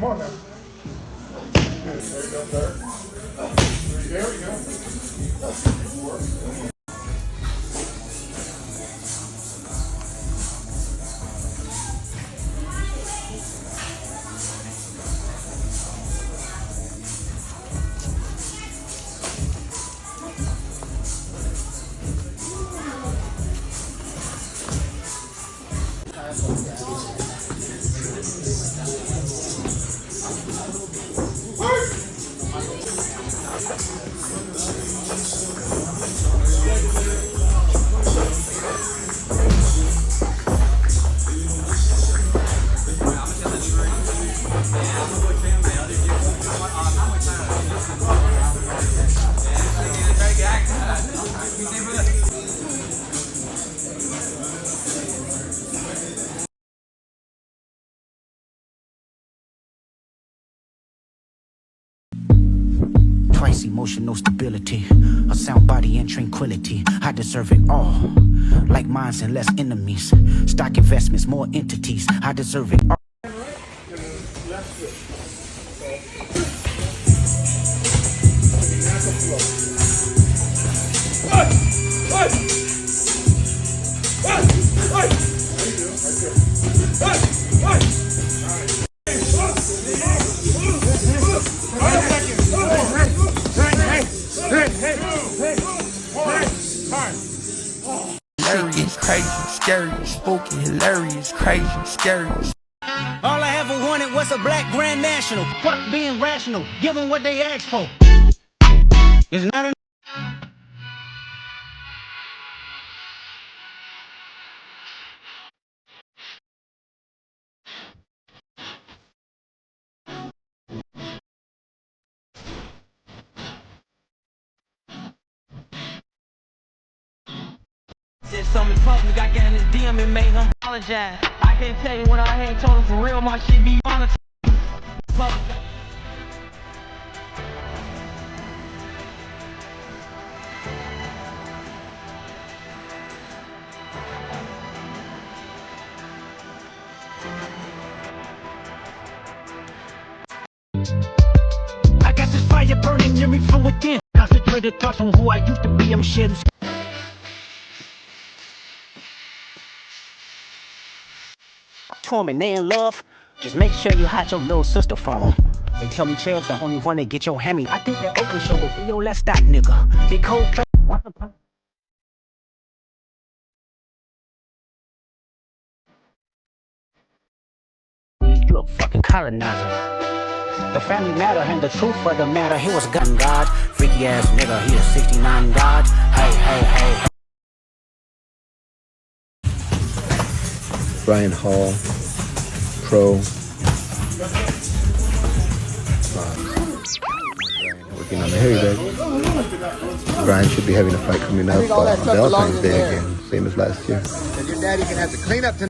Come on now. There you go, sir. There we go. Twice emotional stability, a sound body and tranquility. I deserve it all. Like minds and less enemies. Stock investments, more entities. I deserve it all. Hilarious, crazy, scary, spooky, hilarious, crazy, scary. All I ever wanted was a black grand national. Fuck being rational, give them what they asked for. It's not enough. Said something public, I got in his DM and made him apologize. I can't tell you when I ain't told him for real, my shit be honest. Public. I got this fire burning in me from within. Concentrated thoughts on who I used to be. I'm shedding. Torment, they in love. Just make sure you hide your little sister from them. They tell me Chair's the only one that get your hammy. I think that open show will be your last stop, nigga. Big cold face. You a fucking colonizer. The family matter and the truth of the matter. He was a gun god. Freaky ass nigga, he a 69 god. Hey, hey, hey. Bryan Hall, pro. Working on the heavyweight. Bryan should be having a fight coming up on Valentine's Day again, same as last year. And your daddy can have to clean up tonight.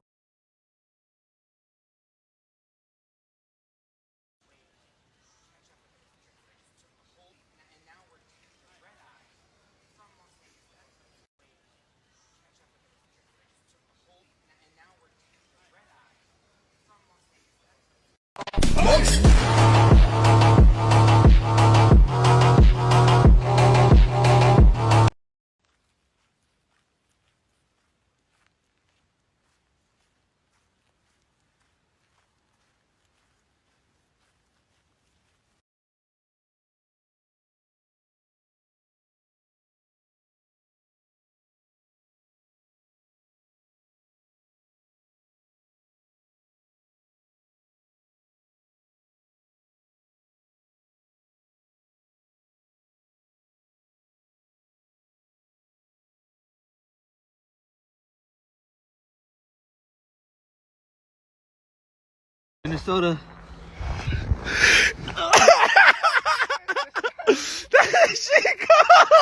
Minnesota. That shit cold.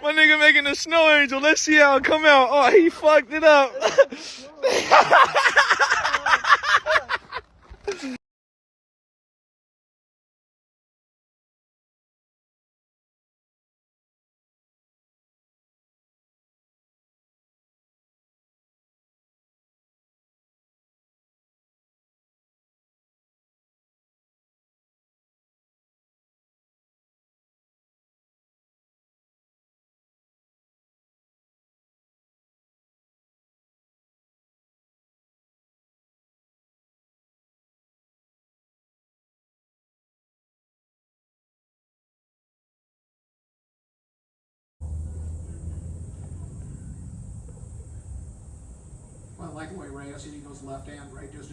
My nigga making a snow angel. Let's see how it come out. Oh, he fucked it up. like the way Reyes, he goes left and right. Just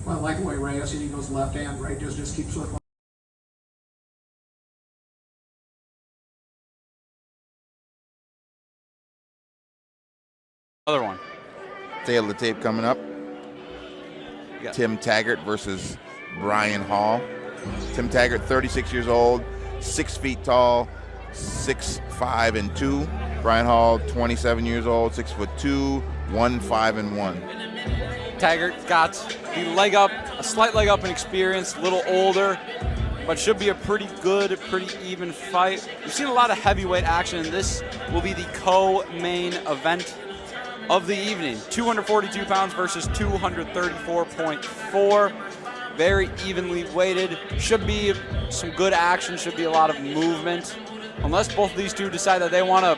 I like the way Reyes, he goes left and right. Just keep circling. Other one. Tail of the tape coming up. Tim Taggart versus Bryan Hall. Tim Taggart, 36 years old, 6 feet tall, 6'5" and 2. Bryan Hall, 27 years old, 6'2", 1'5" and 1. Taggart got the leg up, a slight leg up in experience, a little older, but should be a pretty good, pretty even fight. We've seen a lot of heavyweight action, and this will be the co-main event of the evening. 242 pounds versus 234.4. Very evenly weighted. Should be some good action, should be a lot of movement. Unless both of these two decide that they want to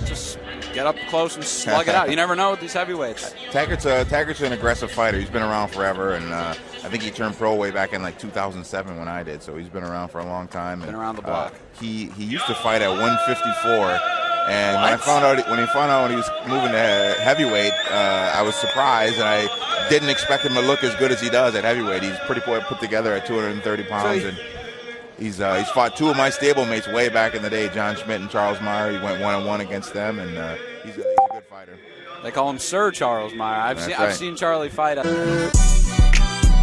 just get up close and slug it out. You never know with these heavyweights. Taggart's an aggressive fighter. He's been around forever, and I think he turned pro way back in like 2007 when I did, so he's been around for a long time. Been around the block. He used to fight at 154. And when he found out when he was moving to heavyweight, I was surprised, and I didn't expect him to look as good as he does at heavyweight. He's pretty put together at 230 pounds, and he's fought 2 of my stablemates way back in the day, John Schmidt and Charles Meyer. He went 1-on-1 against them, and he's a good fighter. They call him Sir Charles Meyer. I've seen Charlie fight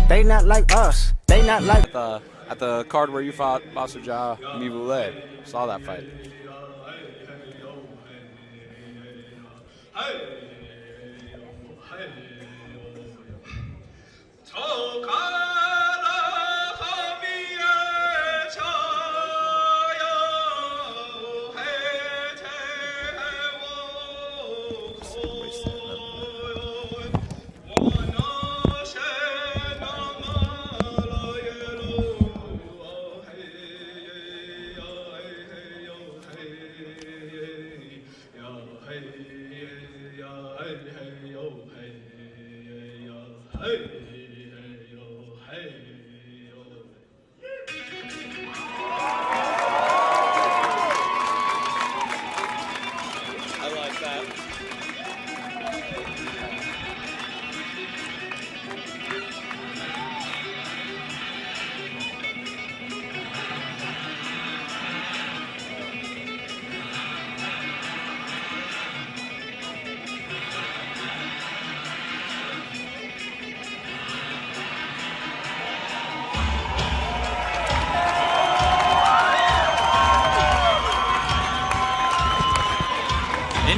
They not like us. They not like at the card where you fought Basuja Mibule. Saw that fight.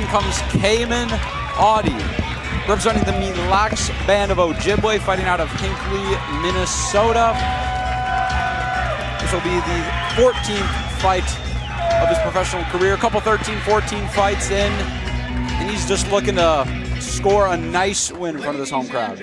Comes Cayman Audi, representing the Mille Lacs Band of Ojibwe, fighting out of Hinckley, Minnesota. This will be the 14th fight of his professional career. A couple 13, 14 fights in, and he's just looking to score a nice win in front of this home crowd.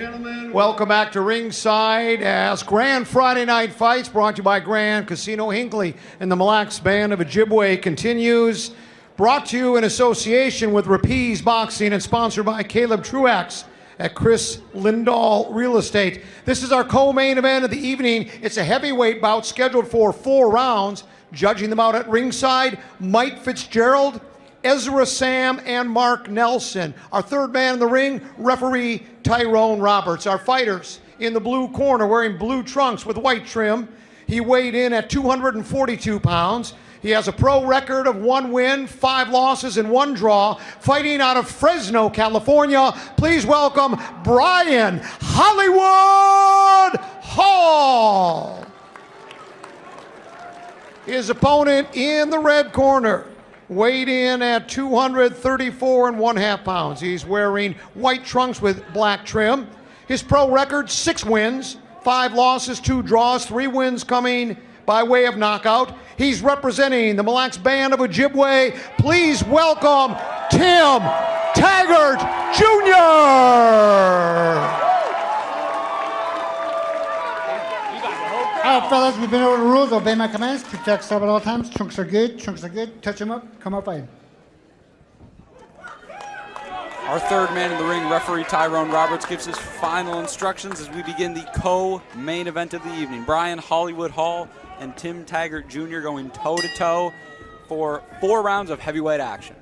Welcome back to ringside as Grand Friday Night Fights, brought to you by Grand Casino Hinckley and the Mille Lacs Band of Ojibwe, continues. Brought to you in association with Rapides Boxing and sponsored by Caleb Truax at Chris Lindahl Real Estate. This is our co-main event of the evening. It's a heavyweight bout scheduled for 4 rounds. Judging them out at ringside, Mike Fitzgerald, Ezra Sam, and Mark Nelson. Our third man in the ring, referee Tyrone Roberts. Our fighters in the blue corner wearing blue trunks with white trim. He weighed in at 242 pounds. He has a pro record of 1 win, 5 losses, and 1 draw. Fighting out of Fresno, California, please welcome Bryan Hollywood Hall. His opponent in the red corner weighed in at 234 1/2 pounds. He's wearing white trunks with black trim. His pro record, 6 wins, 5 losses, 2 draws, 3 wins coming by way of knockout. He's representing the Mille Lacs Band of Ojibwe. Please welcome Tim Taggart Jr. All right, fellas, we've been over the rules. Obey my commands. Keep track stop at all times. Chunks are good. Chunks are good. Touch them up. Come up, fight. Our third man in the ring, referee Tyrone Roberts, gives his final instructions as we begin the co-main event of the evening. Bryan Hollywood Hall and Tim Taggart Jr. going toe-to-toe for 4 rounds of heavyweight action.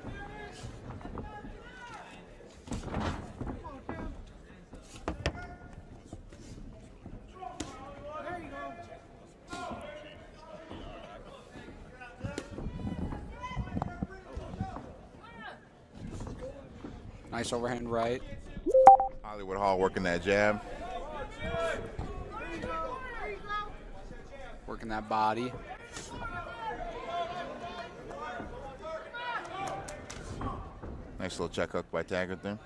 Nice overhand right. Hollywood Hall working that jab. Working that body. Nice little check hook by Taggart there.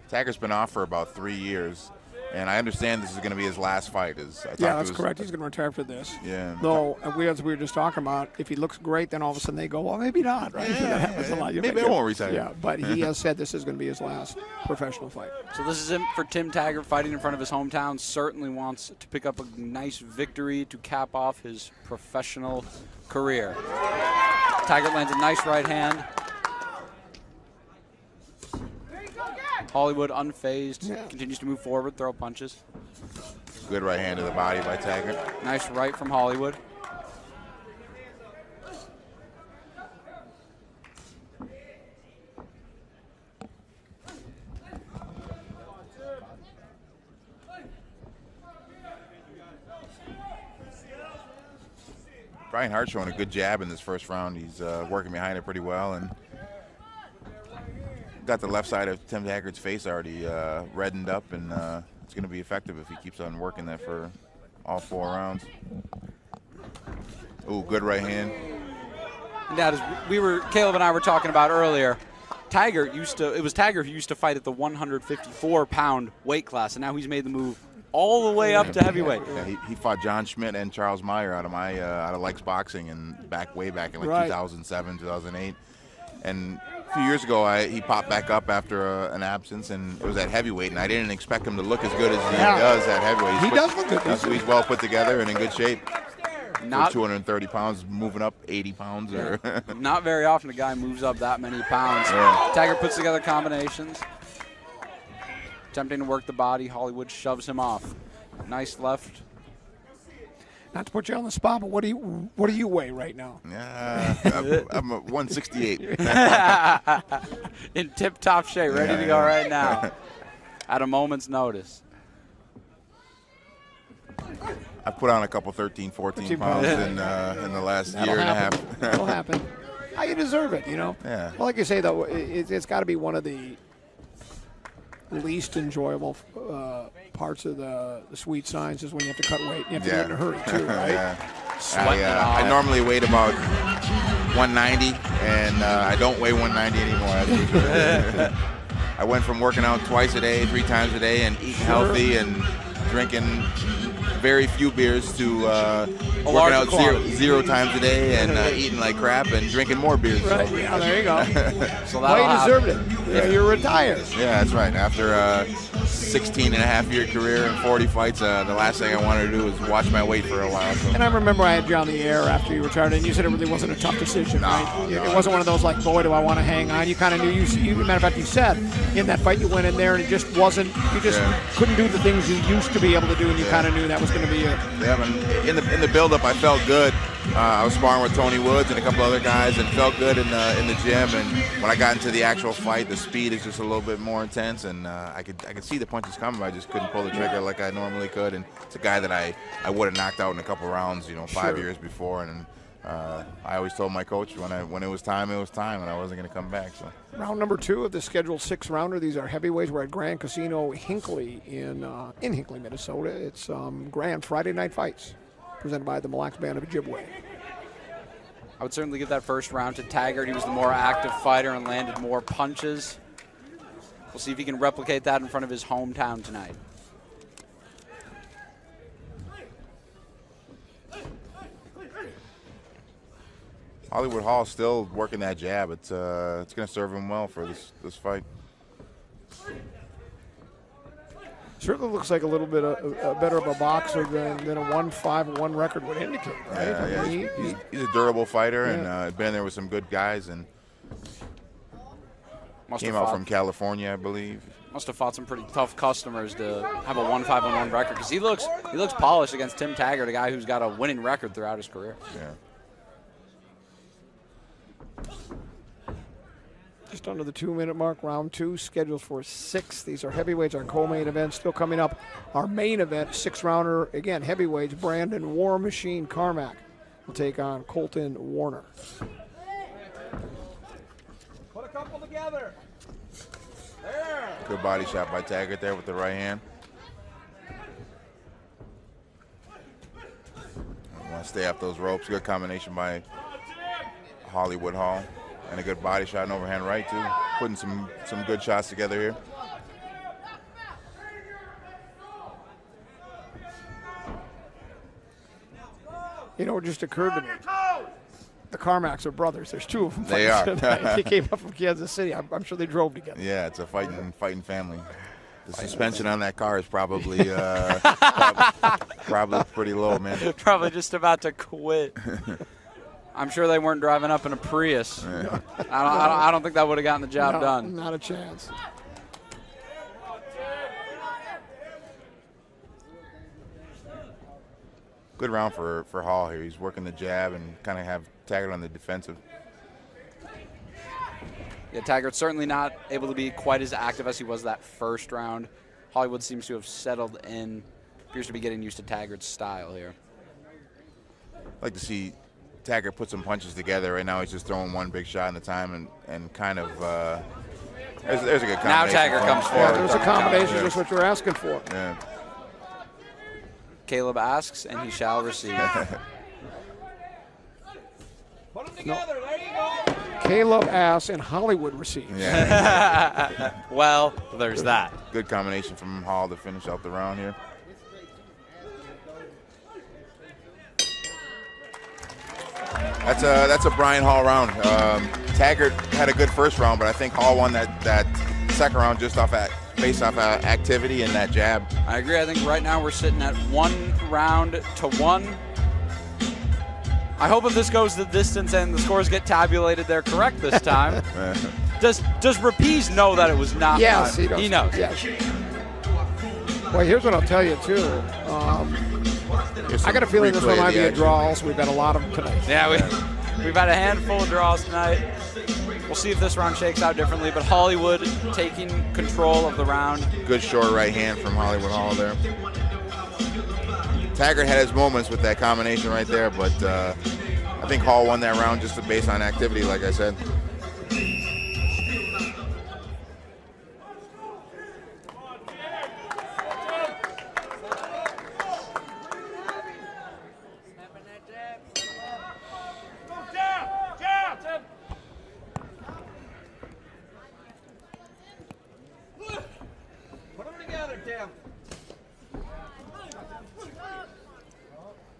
Taggart's been off for about 3 years, and I understand this is going to be his last fight. Yeah, that's correct. He's going to retire for this. Yeah. Though, as we were just talking about, if he looks great, then all of a sudden they go, well, maybe not, right? Yeah, that happens a lot. maybe I won't retire. Yeah, but he has said this is going to be his last professional fight. So this is him for Tim Taggart fighting in front of his hometown. Certainly wants to pick up a nice victory to cap off his professional career. Taggart lands a nice right hand. Hollywood unfazed, continues to move forward, throw punches. Good right hand to the body by Taggart. Nice right from Hollywood. Bryan Hart showing a good jab in this first round. He's working behind it pretty well, and got the left side of Tim Taggart's face already reddened up, and it's going to be effective if he keeps on working that for all 4 rounds. Ooh, good right hand. And that is, Caleb and I were talking about earlier. Taggart it was Taggart who used to fight at the 154-pound weight class, and now he's made the move all the way up to heavyweight. Yeah, he fought John Schmidt and Charles Meyer out of Lex Boxing, and way back in like 2007, 2008. And a few years ago, he popped back up after an absence, and it was at heavyweight, and I didn't expect him to look as good as he does at heavyweight. He does look good. He's well put together and in good shape. Not 230 pounds, moving up 80 pounds. Or not very often a guy moves up that many pounds. Yeah. Taggart puts together combinations. Attempting to work the body, Hollywood shoves him off. Nice left. Not to put you on the spot, but what do you weigh right now? I'm a 168. In tip-top shape, ready to go right now. At a moment's notice. I put on a couple 13, 14 pounds in the last year and a half. That'll happen. You deserve it, you know? Yeah. Well, like you say, though, it's got to be one of the least enjoyable parts of the sweet science is when you have to cut weight. You have to do it in a hurry, too, right? I normally weighed about 190, and I don't weigh 190 anymore. I went from working out twice a day, 3 times a day, and eating healthy and drinking very few beers to working out 0 times a day and eating like crap and drinking more beers. Right, yeah, there you go. So well, you deserved it. Yeah, you're retired. Yeah, that's right. After a 16-and-a-half-year career and 40 fights, the last thing I wanted to do was watch my weight for a while. So. And I remember I had you on the air after you retired, and you said it really wasn't a tough decision, right? It wasn't one of those like, boy, do I want to hang on. You kind of knew. Matter of fact, you said in that fight you went in there and it just wasn't. You just couldn't do the things you used to be able to do, and you kind of knew that was going to be it. Yeah, in the build-up, I felt good. I was sparring with Tony Woods and a couple other guys, and felt good in the gym. And when I got into the actual fight, the speed is just a little bit more intense, and I could see the punches coming, but I just couldn't pull the trigger like I normally could. And it's a guy that I would have knocked out in a couple rounds, 5 years before. And I always told my coach when it was time, and I wasn't going to come back. So. Round number 2 of the scheduled 6-rounder. These are heavyweights. We're at Grand Casino Hinckley in Hinckley, Minnesota. It's Grand Friday Night Fights, presented by the Mille Lacs Band of Ojibwe. I would certainly give that first round to Taggart. He was the more active fighter and landed more punches. We'll see if he can replicate that in front of his hometown tonight. Hollywood Hall still working that jab. It's going to serve him well for this fight. Certainly looks like a little bit better of a boxer than a 1-5-1 record would indicate, right? Yeah, I mean, he's a durable fighter, and been there with some good guys, and came out from California, I believe. Must have fought some pretty tough customers to have a 1-5-1 record, because he looks polished against Tim Taggart, a guy who's got a winning record throughout his career. Yeah. Just under the 2-minute mark, round 2, scheduled for 6. These are heavyweights, our co-main event. Still coming up, our main event, 6-rounder, again, heavyweights. Brandon War Machine Carmack will take on Colton Warner. Put a couple together. There. Good body shot by Taggart there with the right hand. Want to stay up those ropes. Good combination by Hollywood Hall. And a good body shot and overhand right, too. Putting some good shots together here. You know, it just occurred to me. The Carmacks are brothers. There's 2 of them. They are. They came up from Kansas City. I'm sure they drove together. Yeah, it's a fighting family. The suspension on that car is probably probably pretty low, man. Probably just about to quit. I'm sure they weren't driving up in a Prius. Yeah. I don't think that would have gotten the job done. Not a chance. Good round for Hall here. He's working the jab and kind of have Taggart on the defensive. Yeah, Taggart's certainly not able to be quite as active as he was that first round. Hollywood seems to have settled in, appears to be getting used to Taggart's style here. I'd like to see Taggart put some punches together. Right now he's just throwing one big shot in the time and kind of there's a good combination. Now Taggart comes forward. Yeah, there's a combination, just what you're asking for. Yeah. Caleb asks, and he shall receive. Put them together. There you go. Caleb asks, and Hollywood receives. Yeah. Well, there's that. Good combination from Hall to finish out the round here. That's a Bryan Hall round. Taggart had a good first round, but I think Hall won that second round just based off activity and that jab. I agree. I think right now we're sitting at 1-1. I hope if this goes the distance and the scores get tabulated, they're correct this time. Does Rapiz know that it was not? Yes, he does. He knows. Yes. Well, here's what I'll tell you too. I got a feeling this one might be a draw. Also, we've got a lot of them tonight. Yeah, we've had a handful of draws tonight. We'll see if this round shakes out differently, but Hollywood taking control of the round. Good short right hand from Hollywood Hall there. Taggart had his moments with that combination right there, but I think Hall won that round just based on activity, like I said.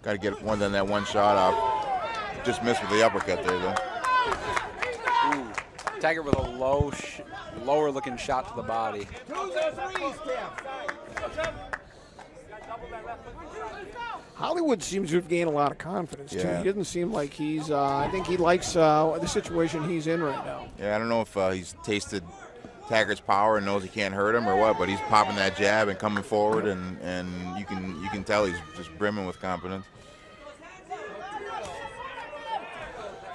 Got to get more than that one shot off. Just missed with the uppercut there, though. Ooh. Taggart with a lower looking shot to the body. Hollywood seems to have gained a lot of confidence, too. He doesn't seem like he's, I think he likes the situation he's in right now. Yeah, I don't know if he's tasted Taggart's power and knows he can't hurt him or what, but he's popping that jab and coming forward, and you can tell he's just brimming with confidence.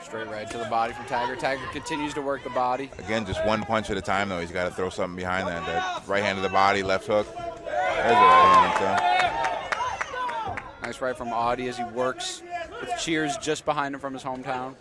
Straight right to the body from Taggart. Taggart continues to work the body. Again, just one punch at a time, though. He's got to throw something behind that. That right hand to the body, left hook. There's a right hand. Nice right from Audie as he works with cheers just behind him from his hometown.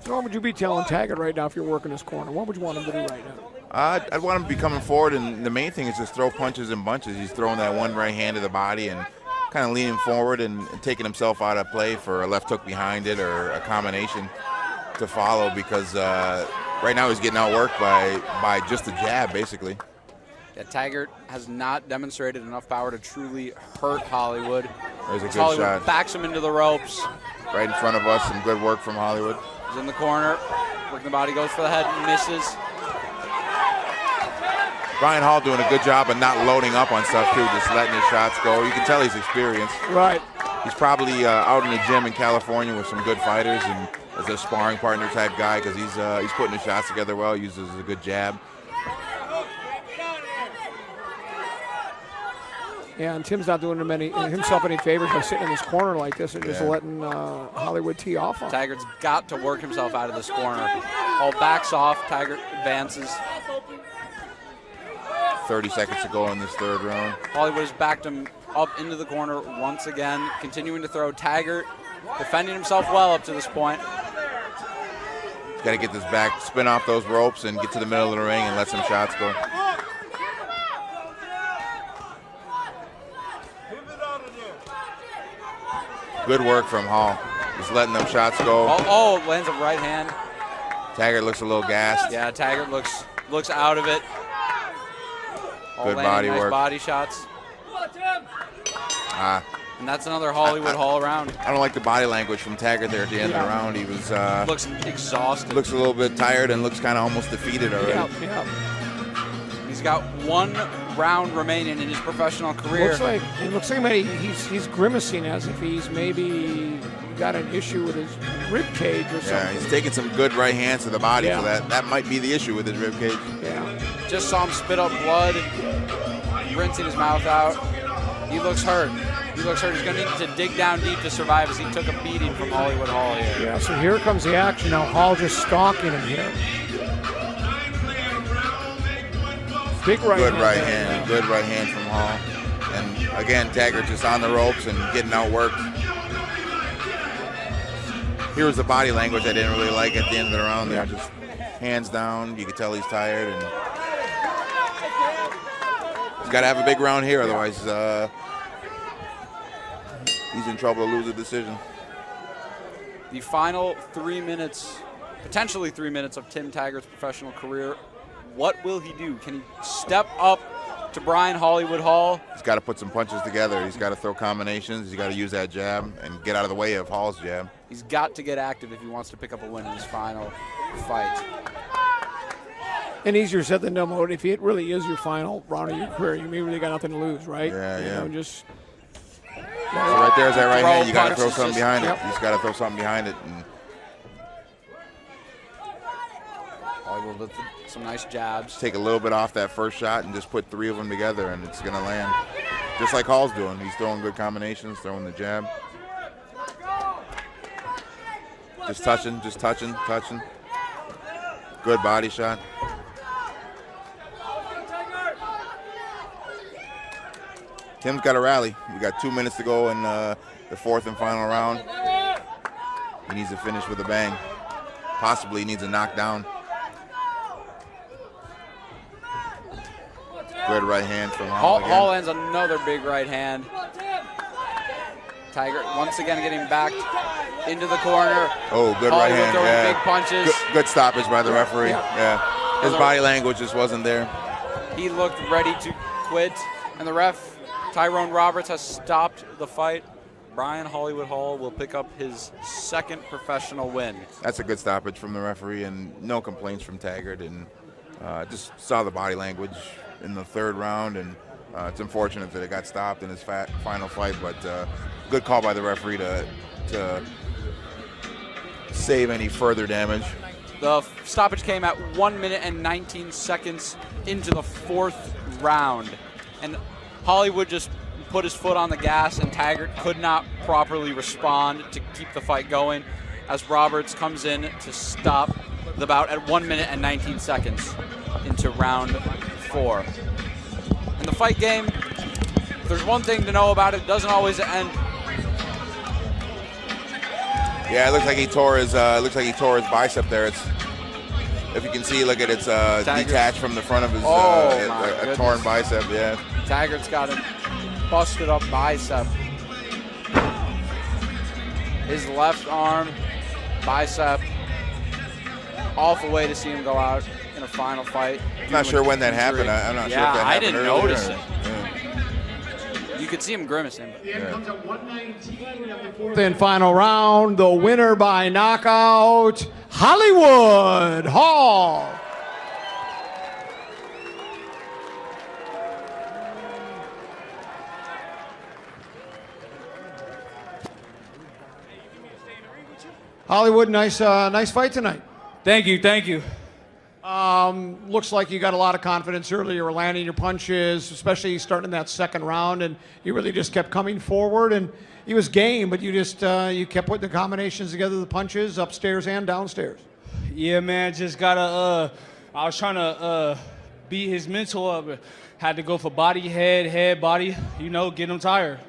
So what would you be telling Taggart right now if you're working his corner? What would you want him to do right now? I'd want him to be coming forward, and the main thing is just throw punches and bunches. He's throwing that one right hand to the body and kind of leaning forward and taking himself out of play for a left hook behind it or a combination to follow, because right now he's getting outworked by just a jab, basically. Yeah, Taggart has not demonstrated enough power to truly hurt Hollywood. There's a good Hollywood shot. Backs him into the ropes. Right in front of us, some good work from Hollywood. He's in the corner. Working the body, goes for the head, misses. Bryan Hall doing a good job of not loading up on stuff too, just letting his shots go. You can tell he's experienced. Right. He's probably out in the gym in California with some good fighters and as a sparring partner type guy because he's putting his shots together well, uses a good jab. Yeah, and Tim's not doing himself any favors by sitting in this corner like this and just letting Hollywood tee off on him. Taggart's got to work himself out of this corner. Hall backs off, Taggart advances. 30 seconds to go in this third round. Hollywood has backed him up into the corner once again, continuing to throw. Taggart defending himself well up to this point. Got to get this back, spin off those ropes, and get to the middle of the ring and let some shots go. Good work from Hall. Just letting them shots go. Oh, lands a right hand. Taggart looks a little gassed. Yeah, Taggart looks out of it. Good body nice work. Body shots. And that's another Hollywood Hall round. I don't like the body language from Taggart there at the end of the round. He was looks exhausted. Looks a little bit tired and looks kind of almost defeated already. Yeah. He's got one round remaining in his professional career. It looks like he's grimacing as if he's maybe got an issue with his rib cage or something. Yeah, he's taking some good right hands to the body, so that might be the issue with his rib cage. Yeah. Just saw him spit up blood, rinsing his mouth out. He looks hurt. He's going to need to dig down deep to survive as he took a beating from Hollywood Hall here. Yeah, so here comes the action now. Hall just stalking him here. Big right hand. Good right hand from Hall. And again, Taggart just on the ropes and getting outworked. Here was the body language I didn't really like at the end of the round. They're just hands down. You could tell he's tired. And he's got to have a big round here, otherwise he's in trouble to lose a decision. The final 3 minutes, potentially 3 minutes of Tim Taggart's professional career. What will he do? Can he step up to Bryan Hollywood Hall? He's got to put some punches together. He's got to throw combinations. He's got to use that jab and get out of the way of Hall's jab. He's got to get active if he wants to pick up a win in his final fight. And easier said than done, Mode. If it really is your final round of your career, you really got nothing to lose, right? Yeah. Just so right there's that right hand. You got to throw something behind it. Yep. You just got to throw something behind it. And Hollywood with some nice jabs. take a little bit off that first shot and just put 3 of them together, and it's going to land. Just like Hall's doing. He's throwing good combinations, throwing the jab. Just touching. Good body shot. Tim's got to rally. We got 2 minutes to go in the fourth and final round. He needs to finish with a bang. Possibly he needs a knockdown. Good right hand from Hall. Hall lands another big right hand. Taggart once again getting backed into the corner. Oh, good right hand. Throwing Yeah. big punches. Good stoppage by the referee. Yeah. His body language just wasn't there. He looked ready to quit, and the ref, Tyrone Roberts, has stopped the fight. Bryan Hollywood Hall will pick up his second professional win. That's a good stoppage from the referee, and no complaints from Taggart. And just saw the body language in the third round, and it's unfortunate that it got stopped in his final fight, but good call by the referee to save any further damage. The stoppage came at 1 minute and 19 seconds into the fourth round, and Hollywood just put his foot on the gas, and Taggart could not properly respond to keep the fight going as Roberts comes in to stop the bout at 1 minute and 19 seconds into round 4. In the fight game, if there's one thing to know about it, doesn't always end. Yeah, it looks like he tore his bicep there. If you can see, look at it's detached from the front of his a torn bicep. Yeah. Taggart's got a busted up bicep. His left arm, bicep. Awful way to see him go out in a final fight. I'm not sure when that happened. I'm not sure if that happened. I didn't earlier. notice it. Yeah. You could see him grimacing. Then final round, the winner by knockout, Hollywood Hall. Hollywood, nice fight tonight. Thank you, thank you. Looks like you got a lot of confidence earlier. You were landing your punches, especially starting in that second round, and you really just kept coming forward. And he was game, but you just you kept putting the combinations together, the punches upstairs and downstairs. Yeah, man, just gotta. I was trying to beat his mental up. Had to go for body, head, body. You know, get him tired.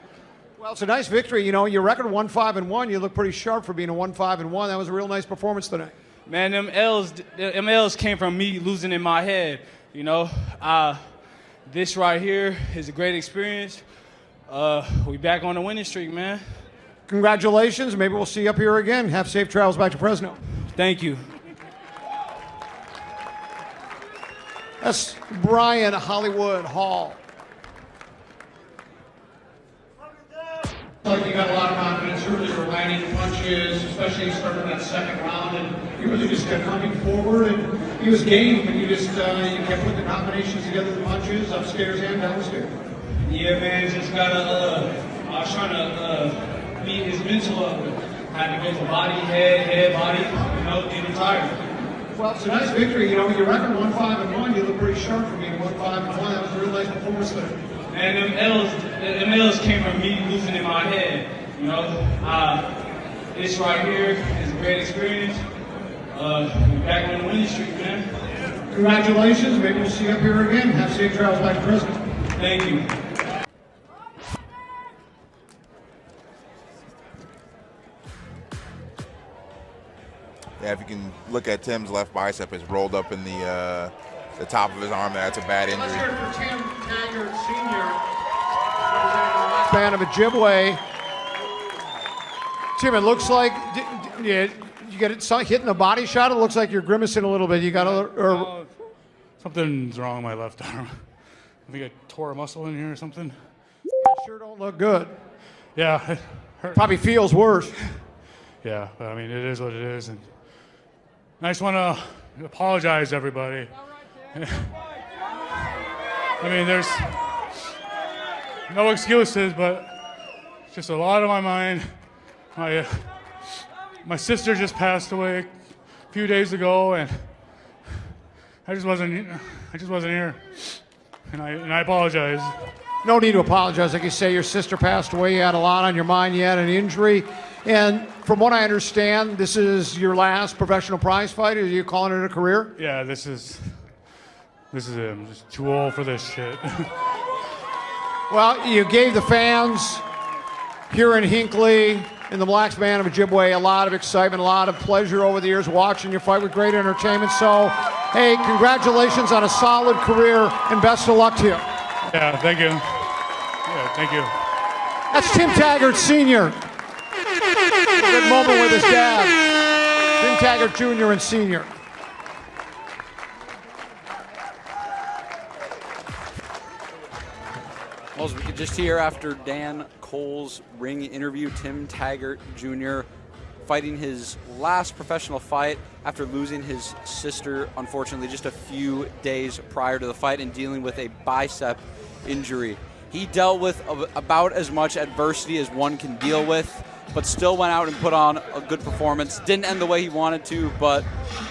Well, it's a nice victory. You know, your record 1-5-1. You look pretty sharp for being a 1-5-1. That was a real nice performance tonight. Man, them L's came from me losing in my head. You know, this right here is a great experience. We back on the winning streak, man. Congratulations. Maybe we'll see you up here again. Have safe travels back to Fresno. Thank you. That's Bryan Hollywood Hall. Like you got a lot of confidence earlier, landing your punches, especially starting that second round, and you really just kept coming forward. And he was game, and you just you kept putting the combinations together, the punches upstairs and downstairs. Yeah, man, just gotta. I was trying to beat his mental up. Had to go for body, head, body. You know, get him tired. Well, it's a nice victory. You know, your record 1-5-1. You look pretty sharp for being 1-5-1. That was a real nice performance there. And them L's came from me losing in my head. You know, this right here is a great experience. We're back on the winning streak, man. Congratulations. Maybe we'll see you up here again. Have safe travels back to Fresno. Thank you. Yeah, if you can look at Tim's left bicep, it's rolled up in the top of his arm. That's a bad injury. Let's hear it for Tim Taggart Sr., representing the band of Ojibwe. Tim, it looks like you get it hitting the body shot. It looks like you're grimacing a little bit. You got a something's wrong with my left arm. I think I tore a muscle in here or something. Sure don't look good. Yeah, it hurt. Probably feels worse. Yeah, but I mean, it is what it is. And I just want to apologize to everybody. I mean, there's no excuses, but it's just a lot on my mind. My sister just passed away a few days ago, and I just wasn't here, and I apologize. No need to apologize. Like you say, your sister passed away. You had a lot on your mind. You had an injury. And from what I understand, this is your last professional prize fight. Are you calling it a career? Yeah, this is it. I'm just too old for this shit. Well, you gave the fans here in Hinckley, in the Blacks Band of Ojibwe, a lot of excitement, a lot of pleasure over the years watching you fight with great entertainment. So, hey, congratulations on a solid career and best of luck to you. Yeah, thank you. Yeah, thank you. That's Tim Taggart Sr. Good moment with his dad, Tim Taggart Jr. and Sr. Well, as we could just hear after Dan Cole's ring interview, Tim Taggart Jr. fighting his last professional fight after losing his sister, unfortunately, just a few days prior to the fight and dealing with a bicep injury. He dealt with about as much adversity as one can deal with, but still went out and put on a good performance. Didn't end the way he wanted to, but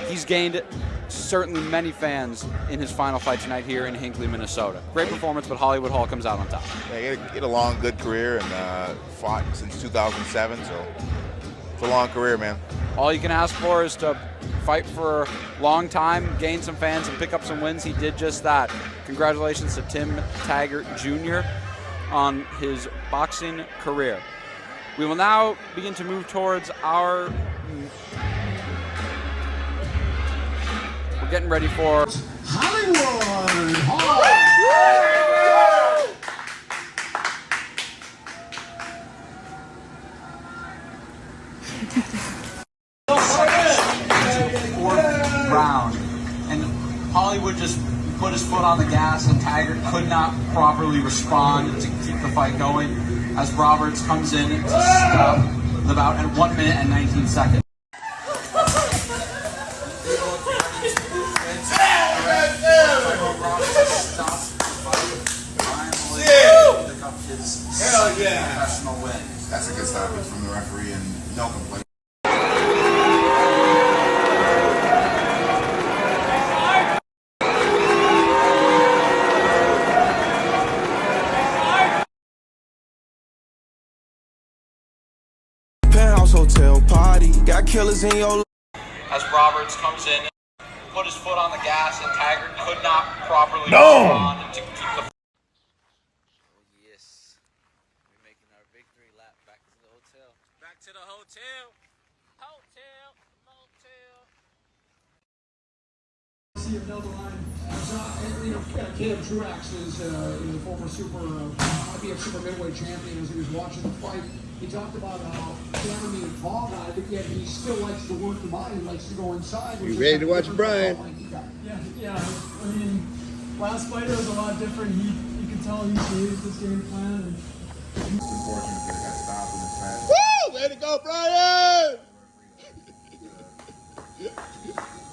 he's gained certainly many fans in his final fight tonight here in Hinckley, Minnesota. Great performance, but Hollywood Hall comes out on top. Yeah, he had a long, good career and fought since 2007, so it's a long career, man. All you can ask for is to fight for a long time, gain some fans, and pick up some wins. He did just that. Congratulations to Tim Taggart Jr. on his boxing career. We will now begin to move towards our... We're getting ready for... Hollywood Hall! Fourth round, and Hollywood just put his foot on the gas, and Taggart could not properly respond to keep the fight going as Roberts comes in to stop the bout at 1 minute and 19 seconds. referee and no complaint. Penthouse hotel party, got killers in your. As Roberts comes in, put his foot on the gas, and Taggart could not properly respond to keep the. Yes, we're making our victory lap back to the hotel. Back to the hotel. Hotel, motel. See another line. Caleb Truax is the former might be a super middleweight champion. As he was watching the fight, he talked about how Cameron being a tall guy, but yet he still likes to work the body, likes to go inside. You ready to watch Bryan? Yeah. I mean, last fighter was a lot different. You can tell he changed his game plan. It's unfortunate that it got stopped in this match. Woo! Way to go, Bryan!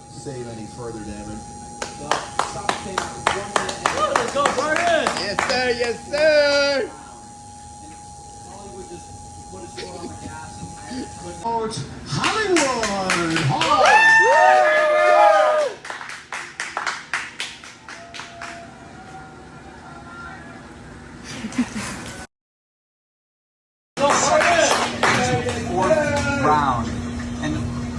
Save any further damage. Let's go, Bryan! Yes, sir. Yes, sir. Hollywood! Fourth round, and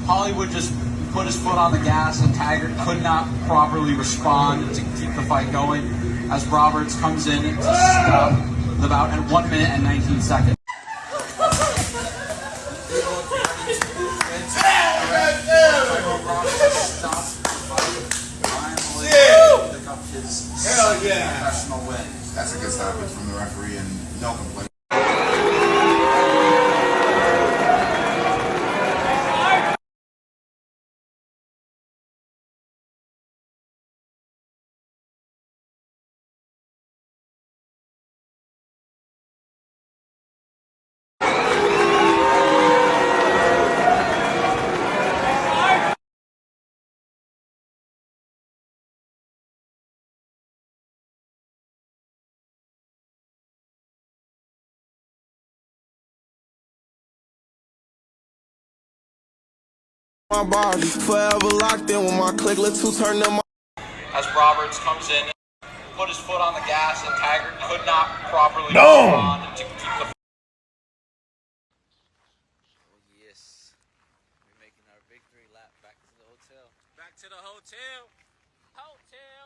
Hollywood just put his foot on the gas, and Taggart could not properly respond to keep the fight going. As Roberts comes in to stop the bout at 1 minute and 19 seconds. Hell yeah! Professional win. That's a good stoppage from the referee and no complaint. My body forever locked in with my click. Let's turn them. As Roberts comes in, put his foot on the gas, and Taggart could not properly respond to keep the. Yes, we're making our victory lap back to the hotel. Back to the hotel. Hotel.